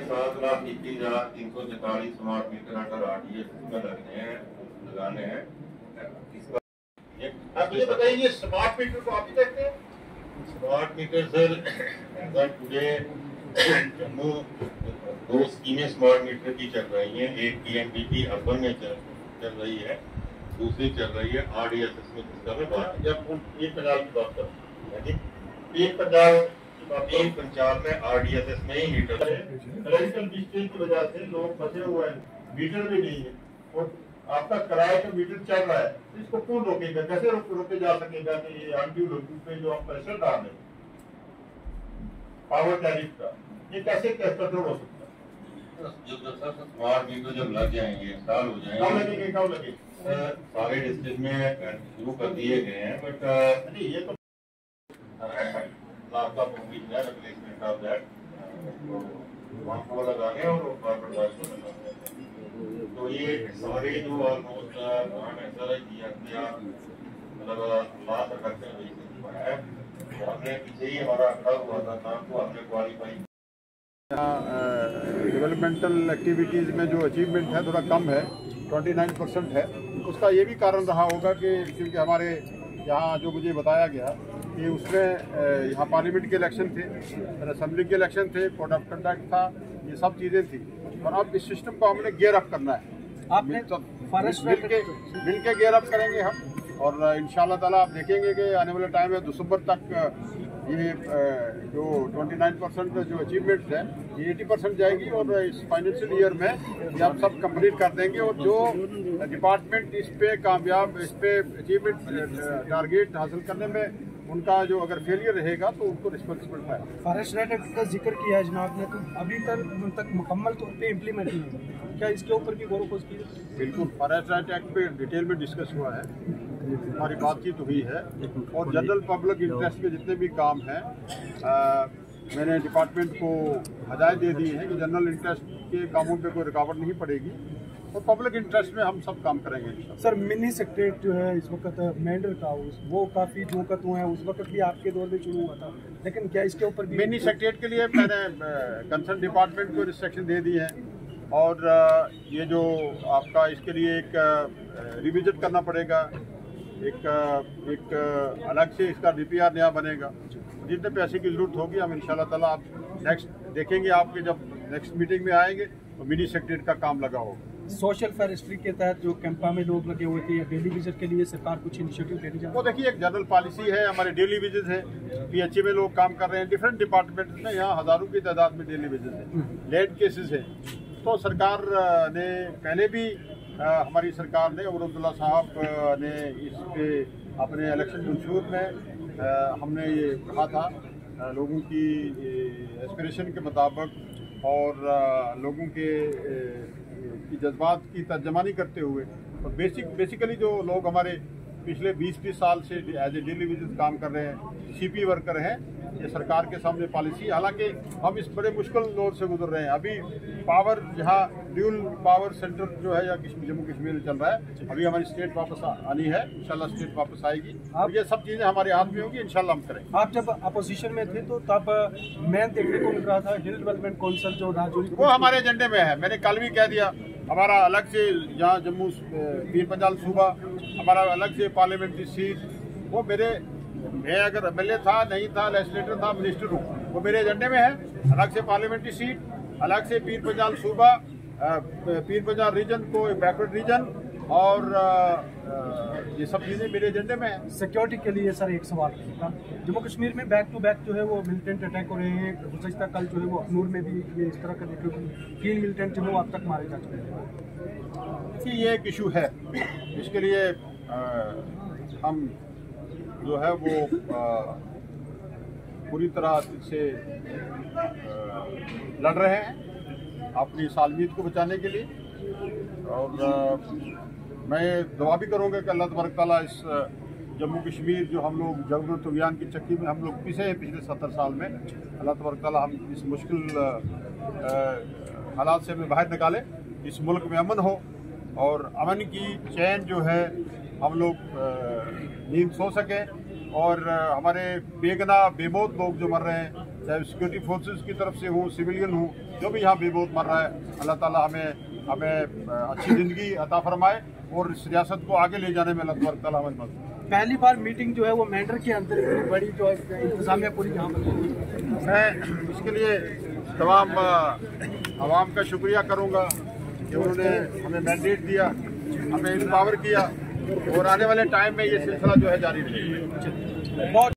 7,21,344 smart meter under RDS में लगाने हैं। आप मुझे बताइए, स्मार्ट मीटर को आप ही देखते हैं? Smart meter sir today Jammu 2 स्कीमें स्मार्ट मीटर की चल रही हैं। एक PMDT अर्बन में चल रही है, दूसरी चल रही है RDSS में, जिसका मैं बात जब एक पंजाब की बात करूँ, एक पंजाब में RDSS में ही मीटर है। इलेक्ट्रिकल डिस्टेंस की वजह से लोग फंसे हुए हैं, मीटर भी नहीं है और आपका किराए का मीटर चल रहा है। इसको कौन रोकेगा? कैसे रोके जा सकेगा कि ये अनड्यू लोगों पे जो आप प्रेशर डाल रहे हैं पावर टैरिफ का, ये कैसे कंट्रोल हो सकता है? जब स्मार्ट मीटर जब लग जाएंगे, इंस्टॉल हो जाएंगे, कब लगेंगे? सारे डिस्ट्रिक्ट में शुरू कर दिए गए हैं, बट ये तो रिप्लेसमेंट ऑफ दैट वहाँ को लगाने और तो ये सारे जो ऑलमोस्ट काम ऐसा किया गया, मतलब अल्लाह करते हैं है। हमने पीछे ही हमारा खड़ा हुआ था काम, तो हमने क्वालिफाई। डेवलपमेंटल एक्टिविटीज़ में जो अचीवमेंट है थोड़ा कम है, 29% है। उसका ये भी कारण रहा होगा कि क्योंकि हमारे यहाँ जो मुझे बताया गया कि उसमें यहाँ पार्लियामेंट के इलेक्शन थे, असेंबली के इलेक्शन थे, कोड ऑफ कंडक्ट था, ये सब चीज़ें थी। और अब इस सिस्टम को हमने गियर अप करना है। आपने मिल के गियर अप करेंगे हम, और इंशाल्लाह ताला आप देखेंगे कि आने वाले टाइम में दिसंबर तक ये जो 29% जो अचीवमेंट्स है ये 80% जाएगी, और इस फाइनेंशियल ईयर में ये आप सब कंप्लीट कर देंगे। और जो डिपार्टमेंट इस पे कामयाब, इस पे अचीवमेंट टारगेट हासिल करने में उनका जो अगर फेलियर रहेगा तो उनको रिस्पॉन्सिबल है। फॉरेस्ट राइट एक्ट का जिक्र किया है जनाब ने, तो अभी तक मुकम्मल तौर पे इम्प्लीमेंट नहीं है, क्या इसके ऊपर भी गौर खोज की? बिल्कुल, फॉरेस्ट राइट एक्ट पे डिटेल में डिस्कस हुआ है, हमारी बातचीत हुई है, और जनरल पब्लिक इंटरेस्ट में जितने भी काम हैं मैंने डिपार्टमेंट को हदायत दे दी है कि जनरल इंटरेस्ट के कामों पे कोई रुकावट नहीं पड़ेगी और पब्लिक इंटरेस्ट में हम सब काम करेंगे। सर, मिनी सेक्रेटरीट जो है इस वक्त मेंढर का वो काफ़ी जोकत हुए हैं, उस वक्त भी आपके दौर में शुरू हुआ था, लेकिन क्या इसके ऊपर भी मिनी सेक्रेटरीट के लिए मैंने कंसर्न डिपार्टमेंट को रिस्ट्रिक्शन दे दी है, और ये जो आपका इसके लिए एक रिविजिट करना पड़ेगा, एक अलग से इसका DPR नया बनेगा। जितने पैसे की जरूरत होगी हम इंशाल्लाह ताला आप नेक्स्ट देखेंगे, आपके जब नेक्स्ट मीटिंग में आएंगे तो मिनी सेक्रेटरीट का काम लगा होगा। सोशल फॉरेस्ट्री के तहत जो कैंपा में लोग लगे हुए थे, डेली विजिट के लिए सरकार कुछ इनिशिएटिव लेनी चाहिए। वो देखिए, एक जनरल पॉलिसी है, हमारे डेली विजिट है, PHA में लोग काम कर रहे हैं, डिफरेंट डिपार्टमेंट में यहाँ हज़ारों की तादाद में डेली विजिट है, लेट केसेस है। तो सरकार ने पहले भी हमारी सरकार ने और अब्दुल्ला साहब ने इस पे अपने इलेक्शन मंशूर में हमने ये कहा था, लोगों की एस्पिरेशन के मुताबिक और लोगों के जज्बात की तर्जमानी करते हुए, और बेसिकली जो लोग हमारे पिछले 20 साल से एज ए डेली विजिट काम कर रहे हैं, CP वर्कर हैं, ये सरकार के सामने पॉलिसी। हालांकि हम इस बड़े मुश्किल दौर से गुजर रहे हैं। अभी पावर यहाँ ड्यूल पावर सेंटर जो है या जम्मू कश्मीर में चल रहा है, अभी हमारी स्टेट वापस आनी है, इंशाल्लाह स्टेट वापस आएगी। और ये सब चीज़ें हमारे हाथ में होंगी, इंशाल्लाह हम करेंगे। आप जब अपोजिशन में थे तो तब मैं देखने को मिल रहा था हिल डेवलपमेंट काउंसिल जो राजौरी, वो हमारे एजेंडे में है। मैंने कल भी कह दिया, हमारा अलग से यहाँ जम्मू पीर पंजाल सूबा, हमारा अलग से पार्लियामेंट्री सीट, वो मैं अगर MLA था, नहीं था, लेजिस्लेटर था, मिनिस्टर हूँ, वो मेरे एजेंडे में है। अलग से पार्लियामेंट्री सीट, अलग से पीर पंजाल सूबा, पीर पंजाल रीजन को एक बैकवर्ड रीजन, और ये सब चीज़ें मेरे एजेंडे में है। सिक्योरिटी के लिए सर एक सवाल था, जम्मू कश्मीर में बैक टू बैक जो है वो मिलिटेंट अटैक हो रहे हैं। गुज़श्ता कल जो है वो अखनूर में भी ये इस तरह का देखो 3 मिलिटेंट जो है वो अब तक मारे जा चुके हैं। ये एक इशू है, इसके लिए हम जो है वो पूरी तरह से लड़ रहे हैं अपनी सालमियत को बचाने के लिए, और मैं दुआ भी करूँगा कि अल्लाह तबारक ताला इस जम्मू कश्मीर जो हम लोग जबर तुग़यान की चक्की में हम लोग पिसे हैं पिछले 70 साल में, अल्लाह तबारक ताला हम इस मुश्किल हालात से हमें बाहर निकाले, इस मुल्क में अमन हो और अमन की चैन जो है हम लोग नींद सो सकें, और हमारे बेगना बेमौत लोग जो मर रहे हैं, चाहे सिक्योरिटी फोर्सेस की तरफ से हों, सिविलियन हों, जो भी यहाँ बेबूत मर रहा है, अल्लाह ताला हमें अच्छी ज़िंदगी अता फरमाए और इस रियासत को आगे ले जाने में अल्लाह ताला हमें मदद। पहली बार मीटिंग जो है वो मेंढर के अंदर इतनी बड़ी जो इंतजामिया पूरी यहाँ पर, मैं इसके लिए तमाम आवाम का शुक्रिया करूँगा कि उन्होंने हमें मैंडेट दिया, हमें एम्पावर किया और आने वाले टाइम में ये सिलसिला जो है जारी रहेगा।